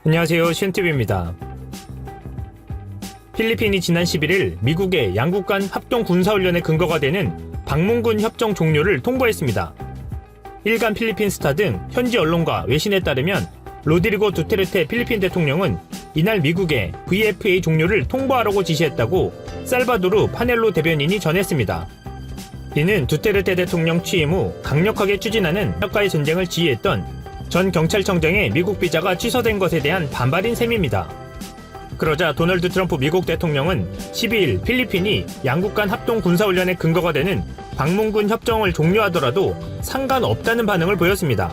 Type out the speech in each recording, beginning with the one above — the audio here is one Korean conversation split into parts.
안녕하세요, 쉔TV입니다. 필리핀이 지난 11일 미국의 양국 간 합동 군사훈련의 근거가 되는 방문군 협정 종료를 통보했습니다. 일간 필리핀 스타 등 현지 언론과 외신에 따르면 로드리고 두테르테 필리핀 대통령은 이날 미국에 VFA 종료를 통보하라고 지시했다고 살바도르 파넬로 대변인이 전했습니다. 이는 두테르테 대통령 취임 후 강력하게 추진하는 핵과의 전쟁을 지휘했던 전 경찰청장의 미국 비자가 취소된 것에 대한 반발인 셈입니다. 그러자 도널드 트럼프 미국 대통령은 12일 필리핀이 양국 간 합동 군사훈련의 근거가 되는 방문군 협정을 종료하더라도 상관없다는 반응을 보였습니다.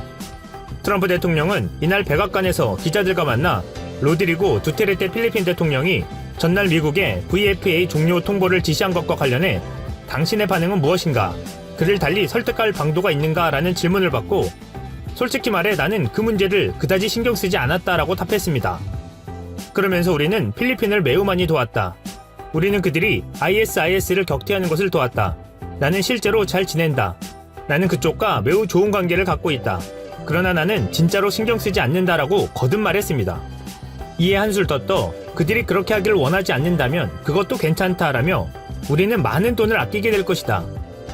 트럼프 대통령은 이날 백악관에서 기자들과 만나 로드리고 두테르테 필리핀 대통령이 전날 미국에 VFA 종료 통보를 지시한 것과 관련해 당신의 반응은 무엇인가? 그를 달리 설득할 방도가 있는가? 라는 질문을 받고 솔직히 말해 나는 그 문제를 그다지 신경 쓰지 않았다라고 답했습니다. 그러면서 우리는 필리핀을 매우 많이 도왔다. 우리는 그들이 ISIS를 격퇴하는 것을 도왔다. 나는 실제로 잘 지낸다. 나는 그쪽과 매우 좋은 관계를 갖고 있다. 그러나 나는 진짜로 신경 쓰지 않는다라고 거듭 말했습니다. 이에 한술 더 떠 그들이 그렇게 하길 원하지 않는다면 그것도 괜찮다라며 우리는 많은 돈을 아끼게 될 것이다.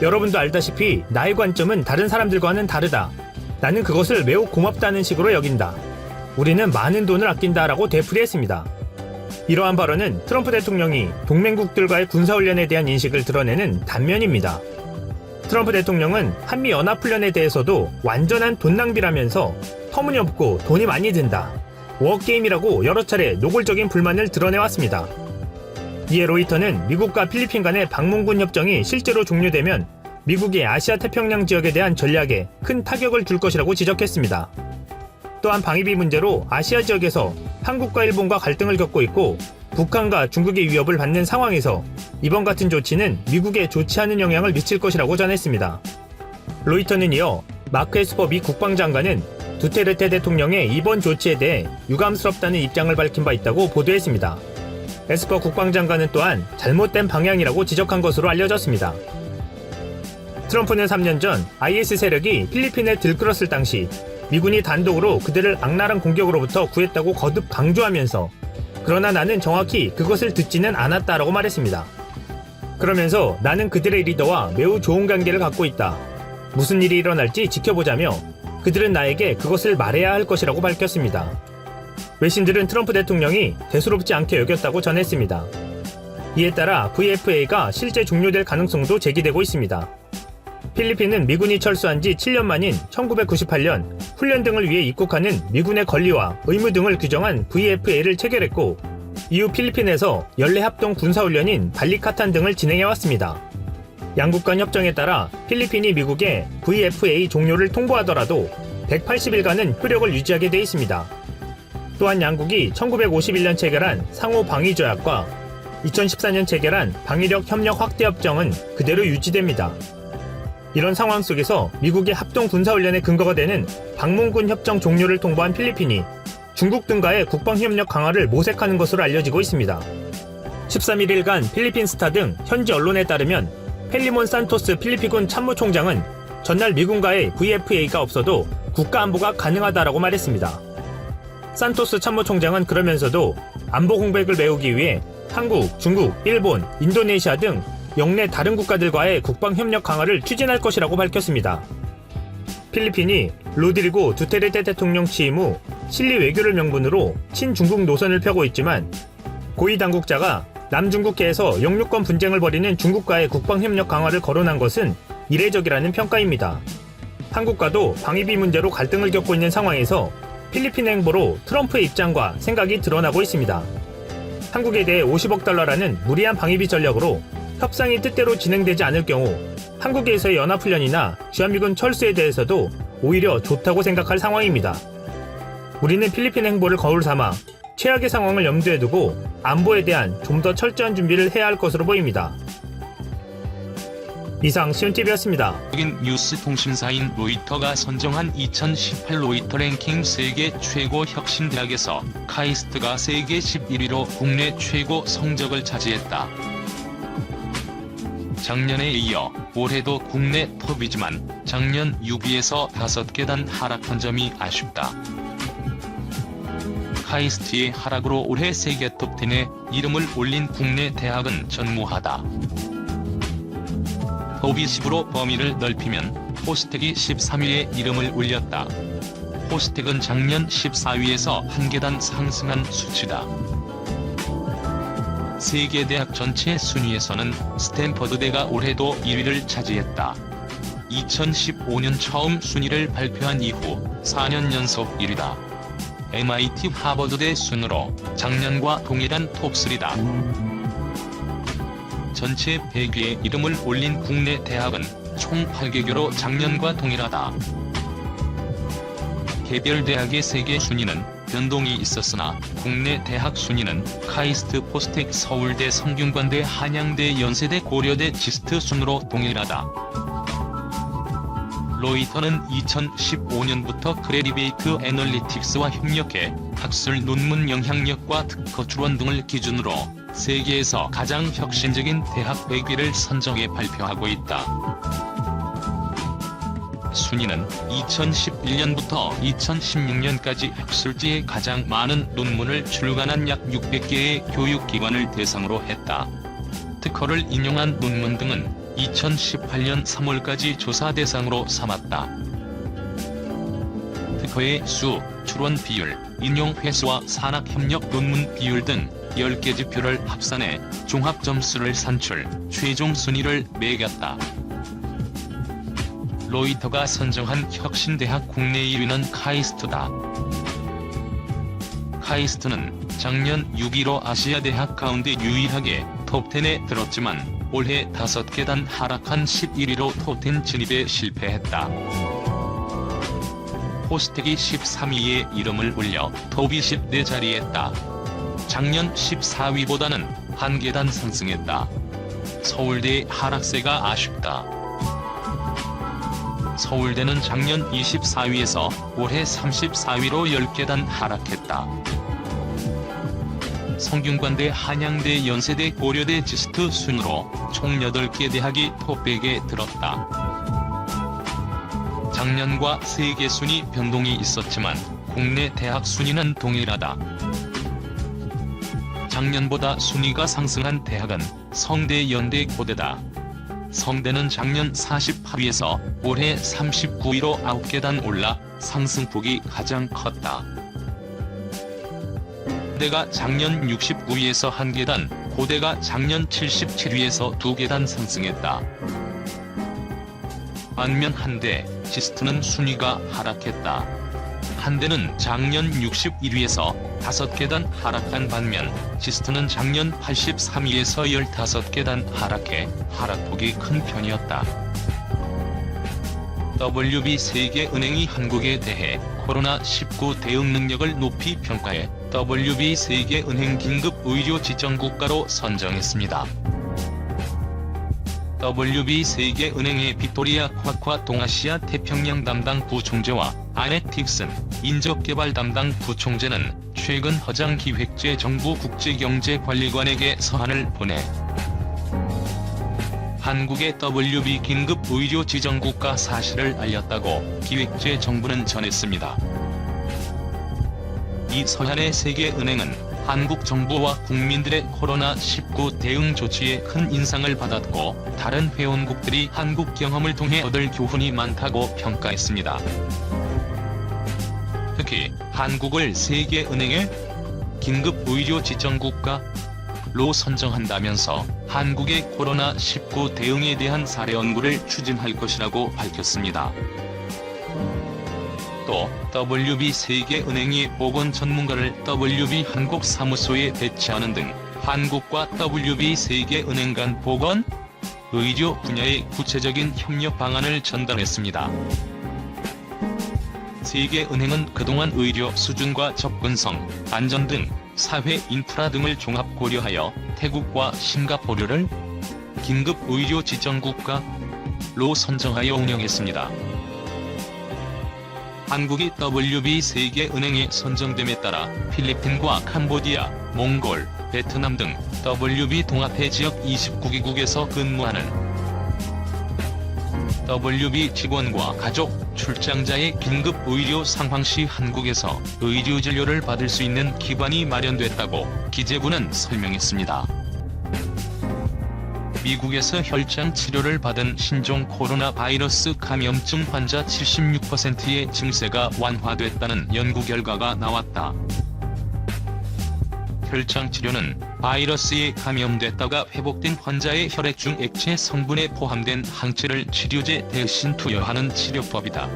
여러분도 알다시피 나의 관점은 다른 사람들과는 다르다. 나는 그것을 매우 고맙다는 식으로 여긴다. 우리는 많은 돈을 아낀다라고 되풀이했습니다. 이러한 발언은 트럼프 대통령이 동맹국들과의 군사훈련에 대한 인식을 드러내는 단면입니다. 트럼프 대통령은 한미연합훈련에 대해서도 완전한 돈 낭비라면서 터무니없고 돈이 많이 든다. 워게임이라고 여러 차례 노골적인 불만을 드러내왔습니다. 이에 로이터는 미국과 필리핀 간의 방문군 협정이 실제로 종료되면 미국이 아시아 태평양 지역에 대한 전략에 큰 타격을 줄 것이라고 지적했습니다. 또한 방위비 문제로 아시아 지역에서 한국과 일본과 갈등을 겪고 있고 북한과 중국의 위협을 받는 상황에서 이번 같은 조치는 미국에 좋지 않은 영향을 미칠 것이라고 전했습니다. 로이터는 이어 마크 에스퍼 미 국방장관은 두테르테 대통령의 이번 조치에 대해 유감스럽다는 입장을 밝힌 바 있다고 보도했습니다. 에스퍼 국방장관은 또한 잘못된 방향이라고 지적한 것으로 알려졌습니다. 트럼프는 3년 전 IS 세력이 필리핀에 들끓었을 당시 미군이 단독으로 그들을 악랄한 공격으로부터 구했다고 거듭 강조하면서 그러나 나는 정확히 그것을 듣지는 않았다라고 말했습니다. 그러면서 나는 그들의 리더와 매우 좋은 관계를 갖고 있다. 무슨 일이 일어날지 지켜보자며 그들은 나에게 그것을 말해야 할 것이라고 밝혔습니다. 외신들은 트럼프 대통령이 대수롭지 않게 여겼다고 전했습니다. 이에 따라 VFA가 실제 종료될 가능성도 제기되고 있습니다. 필리핀은 미군이 철수한 지 7년 만인 1998년 훈련 등을 위해 입국하는 미군의 권리와 의무 등을 규정한 VFA를 체결했고 이후 필리핀에서 연례 합동 군사훈련인 발리카탄 등을 진행해왔습니다. 양국 간 협정에 따라 필리핀이 미국에 VFA 종료를 통보하더라도 180일간은 효력을 유지하게 돼 있습니다. 또한 양국이 1951년 체결한 상호 방위 조약과 2014년 체결한 방위력 협력 확대 협정은 그대로 유지됩니다. 이런 상황 속에서 미국의 합동 군사훈련의 근거가 되는 방문군 협정 종료를 통보한 필리핀이 중국 등과의 국방협력 강화를 모색하는 것으로 알려지고 있습니다. 13일 일간 필리핀 스타 등 현지 언론에 따르면 펠리몬 산토스 필리핀군 참모총장은 전날 미군과의 VFA가 없어도 국가안보가 가능하다라고 말했습니다. 산토스 참모총장은 그러면서도 안보 공백을 메우기 위해 한국, 중국, 일본, 인도네시아 등 영내 다른 국가들과의 국방협력 강화를 추진할 것이라고 밝혔습니다. 필리핀이 로드리고 두테르테 대통령 취임 후 실리 외교를 명분으로 친중국 노선을 펴고 있지만 고위 당국자가 남중국해에서 영유권 분쟁을 벌이는 중국과의 국방협력 강화를 거론한 것은 이례적이라는 평가입니다. 한국과도 방위비 문제로 갈등을 겪고 있는 상황에서 필리핀 행보로 트럼프의 입장과 생각이 드러나고 있습니다. 한국에 대해 50억 달러라는 무리한 방위비 전략으로 협상이 뜻대로 진행되지 않을 경우 한국에서의 연합훈련이나 주한미군 철수에 대해서도 오히려 좋다고 생각할 상황입니다. 우리는 필리핀 행보를 거울 삼아 최악의 상황을 염두에 두고 안보에 대한 좀 더 철저한 준비를 해야 할 것으로 보입니다. 이상 쉔TV였습니다. 외국인 뉴스 통신사인 로이터가 선정한 2018 로이터 랭킹 세계 최고 혁신대학에서 카이스트가 세계 11위로 국내 최고 성적을 차지했다. 작년에 이어 올해도 국내 톱이지만 작년 6위에서 5계단 하락한 점이 아쉽다. 카이스트의 하락으로 올해 세계 톱10에 이름을 올린 국내 대학은 전무하다. 톱20으로 범위를 넓히면 포스텍이 13위에 이름을 올렸다. 포스텍은 작년 14위에서 한 계단 상승한 수치다. 세계 대학 전체 순위에서는 스탠퍼드대가 올해도 2위를 차지했다. 2015년 처음 순위를 발표한 이후 4년 연속 1위다. MIT 하버드대 순으로 작년과 동일한 톱3다. 전체 100위에 이름을 올린 국내 대학은 총 8개교로 작년과 동일하다. 개별 대학의 세계 순위는 변동이 있었으나 국내 대학 순위는 카이스트, 포스텍, 서울대, 성균관대, 한양대, 연세대, 고려대, 지스트 순으로 동일하다. 로이터는 2015년부터 크레디베이트 애널리틱스와 협력해 학술 논문 영향력과 특허 출원 등을 기준으로 세계에서 가장 혁신적인 대학 100위를 선정해 발표하고 있다. 순위는 2011년부터 2016년까지 학술지에 가장 많은 논문을 출간한 약 600개의 교육기관을 대상으로 했다. 특허를 인용한 논문 등은 2018년 3월까지 조사 대상으로 삼았다. 특허의 수, 출원 비율, 인용 횟수와 산학협력 논문 비율 등 10개 지표를 합산해 종합 점수를 산출, 최종 순위를 매겼다. 로이터가 선정한 혁신대학 국내 1위는 카이스트다. 카이스트는 작년 6위로 아시아대학 가운데 유일하게 톱10에 들었지만 올해 5계단 하락한 11위로 톱10 진입에 실패했다. 포스텍이 13위에 이름을 올려 톱20 4자리했다. 작년 14위보다는 한 계단 상승했다. 서울대의 하락세가 아쉽다. 서울대는 작년 24위에서 올해 34위로 10계단 하락했다. 성균관대, 한양대, 연세대, 고려대, 지스트 순으로 총 8개 대학이 톱100에 들었다. 작년과 세계 순위 변동이 있었지만 국내 대학 순위는 동일하다. 작년보다 순위가 상승한 대학은 성대, 연대, 고대다. 성대는 작년 48위에서 올해 39위로 9계단 올라 상승폭이 가장 컸다. 고대가 작년 69위에서 한 계단, 고대가 작년 77위에서 2계단 상승했다. 반면 한대, 지스트는 순위가 하락했다. 한대는 작년 61위에서 5계단 하락한 반면 지스트는 작년 83위에서 15계단 하락해 하락폭이 큰 편이었다. WB 세계은행이 한국에 대해 코로나19 대응 능력을 높이 평가해 WB 세계은행 긴급 의료 지정 국가로 선정했습니다. WB 세계은행의 빅토리아 쿼과 동아시아 태평양 담당 부총재와 아넷 틱슨 인접개발 담당 부총재는 최근 허장 기획재 정부 국제경제관리관에게 서한을 보내 한국의 WB 긴급 의료 지정 국가 사실을 알렸다고 기획재 정부는 전했습니다. 이 서한의 세계은행은 한국 정부와 국민들의 코로나19 대응 조치에 큰 인상을 받았고 다른 회원국들이 한국 경험을 통해 얻을 교훈이 많다고 평가했습니다. 특히 한국을 세계은행의 긴급 의료 지정 국가로 선정한다면서 한국의 코로나19 대응에 대한 사례 연구를 추진할 것이라고 밝혔습니다. 또 WB 세계은행이 보건 전문가를 WB 한국 사무소에 배치하는 등 한국과 WB 세계은행 간 보건, 의료 분야의 구체적인 협력 방안을 전달했습니다. 세계은행은 그동안 의료 수준과 접근성, 안전 등 사회 인프라 등을 종합 고려하여 태국과 싱가포르를 긴급 의료 지정 국가로 선정하여 운영했습니다. 한국이 WB 세계은행에 선정됨에 따라 필리핀과 캄보디아, 몽골, 베트남 등 WB 동아태 지역 29개국에서 근무하는 WB 직원과 가족, 출장자의 긴급 의료 상황 시 한국에서 의료 진료를 받을 수 있는 기관이 마련됐다고 기재부는 설명했습니다. 미국에서 혈장 치료를 받은 신종 코로나 바이러스 감염증 환자 76%의 증세가 완화됐다는 연구 결과가 나왔다. 혈장 치료는 바이러스에 감염됐다가 회복된 환자의 혈액 중 액체 성분에 포함된 항체를 치료제 대신 투여하는 치료법이다.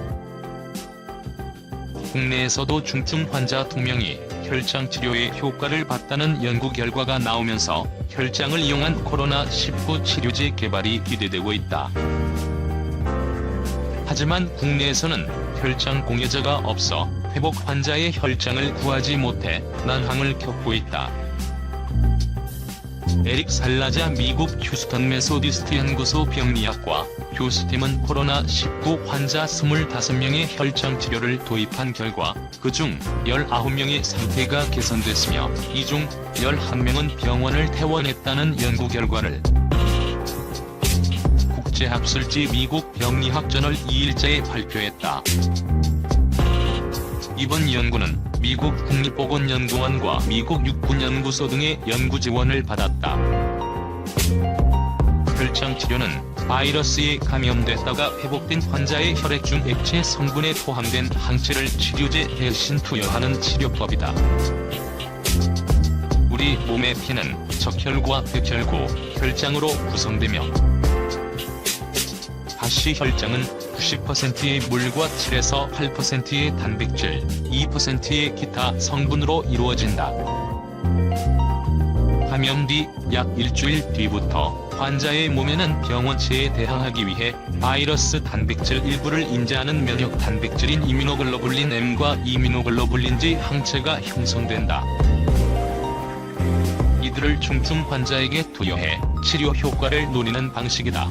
국내에서도 중증 환자 2명이 혈장 치료에 효과를 봤다는 연구 결과가 나오면서 혈장을 이용한 코로나19 치료제 개발이 기대되고 있다. 하지만 국내에서는 혈장 공여자가 없어 회복 환자의 혈장을 구하지 못해 난항을 겪고 있다. 에릭 살라자 미국 휴스턴 메소디스트 연구소 병리학과 교수팀은 코로나19 환자 25명의 혈장 치료를 도입한 결과 그중 19명의 상태가 개선됐으며 이 중 11명은 병원을 퇴원했다는 연구 결과를 국제학술지 미국 병리학 저널 2일자에 발표했다. 이번 연구는 미국 국립보건연구원과 미국 육군연구소 등의 연구 지원을 받았다. 혈장 치료는 바이러스에 감염됐다가 회복된 환자의 혈액 중 액체 성분에 포함된 항체를 치료제 대신 투여하는 치료법이다. 우리 몸의 피는 적혈과 백혈구, 혈장으로 구성되며 가시 혈장은 90%의 물과 7에서 8%의 단백질, 2%의 기타 성분으로 이루어진다. 감염 뒤 약 일주일 뒤부터 환자의 몸에는 병원체에 대항하기 위해 바이러스 단백질 일부를 인지하는 면역 단백질인 이뮤노글로불린 M과 이뮤노글로불린 G 항체가 형성된다. 이들을 중증 환자에게 투여해 치료 효과를 노리는 방식이다.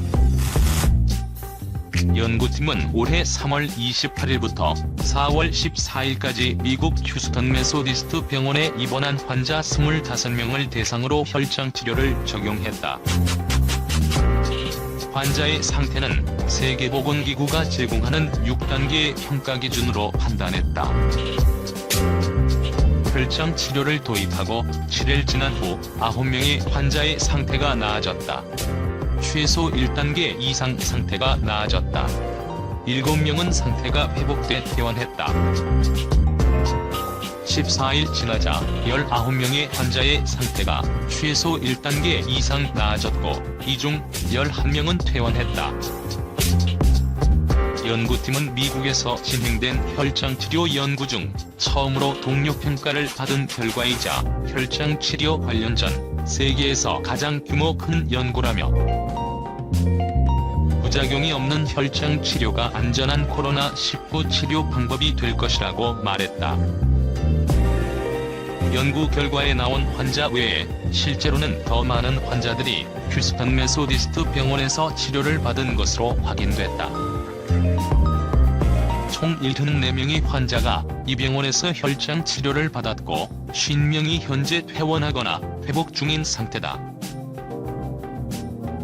연구팀은 올해 3월 28일부터 4월 14일까지 미국 휴스턴 메소디스트 병원에 입원한 환자 25명을 대상으로 혈장 치료를 적용했다. 환자의 상태는 세계보건기구가 제공하는 6단계의 평가 기준으로 판단했다. 혈장 치료를 도입하고 7일 지난 후 9명의 환자의 상태가 나아졌다. 최소 1단계 이상 상태가 나아졌다. 7명은 상태가 회복돼 퇴원했다. 14일 지나자 19명의 환자의 상태가 최소 1단계 이상 나아졌고 이 중 11명은 퇴원했다. 연구팀은 미국에서 진행된 혈장 치료 연구 중 처음으로 동료평가를 받은 결과이자 혈장 치료 관련전 세계에서 가장 규모 큰 연구라며 부작용이 없는 혈장 치료가 안전한 코로나19 치료 방법이 될 것이라고 말했다. 연구 결과에 나온 환자 외에 실제로는 더 많은 환자들이 휴스턴 메소디스트 병원에서 치료를 받은 것으로 확인됐다. 총 74명의 환자가 이 병원에서 혈장 치료를 받았고 50명이 현재 퇴원하거나 회복 중인 상태다.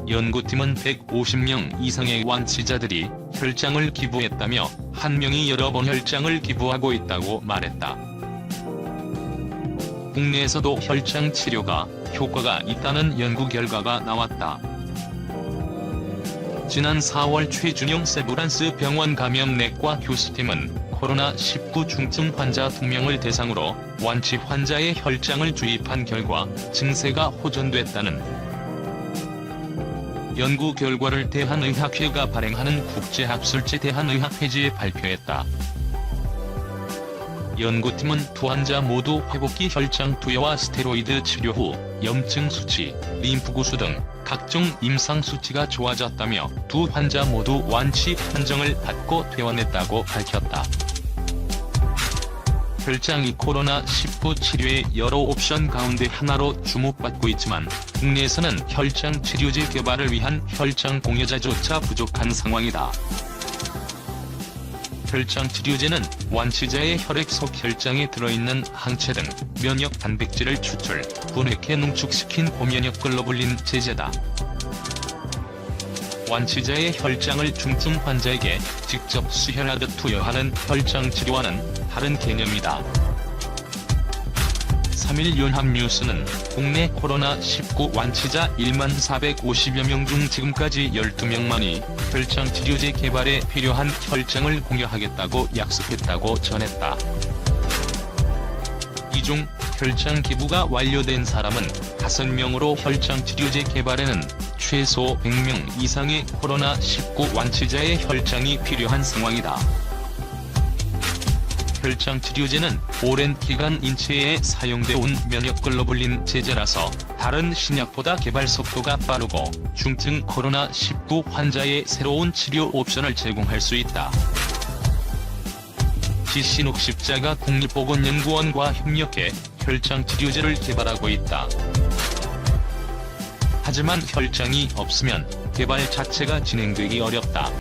연구팀은 150명 이상의 완치자들이 혈장을 기부했다며 1명이 여러 번 혈장을 기부하고 있다고 말했다. 국내에서도 혈장 치료가 효과가 있다는 연구 결과가 나왔다. 지난 4월 최준용 세브란스 병원 감염내과 교수팀은 코로나19 중증 환자 2명을 대상으로 완치 환자의 혈장을 주입한 결과 증세가 호전됐다는 연구 결과를 대한의학회가 발행하는 국제학술지 대한의학회지에 발표했다. 연구팀은 두 환자 모두 회복기 혈장 투여와 스테로이드 치료 후 염증 수치, 림프구수 등 각종 임상 수치가 좋아졌다며 두 환자 모두 완치 판정을 받고 퇴원했다고 밝혔다. 혈장이 코로나19 치료의 여러 옵션 가운데 하나로 주목받고 있지만 국내에서는 혈장 치료제 개발을 위한 혈장 공여자조차 부족한 상황이다. 혈장 치료제는 완치자의 혈액 속 혈장에 들어있는 항체 등 면역 단백질을 추출, 분해해 농축시킨 고면역 글로불린 제제다. 완치자의 혈장을 중증 환자에게 직접 수혈하듯 투여하는 혈장 치료와는 다른 개념이다. 3일 연합뉴스는 국내 코로나19 완치자 1450여 명 중 지금까지 12명만이 혈장 치료제 개발에 필요한 혈장을 공여하겠다고 약속했다고 전했다. 이 중 혈장 기부가 완료된 사람은 5명으로 혈장 치료제 개발에는 최소 100명 이상의 코로나19 완치자의 혈장이 필요한 상황이다. 혈장 치료제는 오랜 기간 인체에 사용돼 온 면역글로 불린 제제라서 다른 신약보다 개발 속도가 빠르고 중증 코로나19 환자의 새로운 치료 옵션을 제공할 수 있다. 지신욱 십자가 국립보건연구원과 협력해 혈장 치료제를 개발하고 있다. 하지만 혈장이 없으면 개발 자체가 진행되기 어렵다.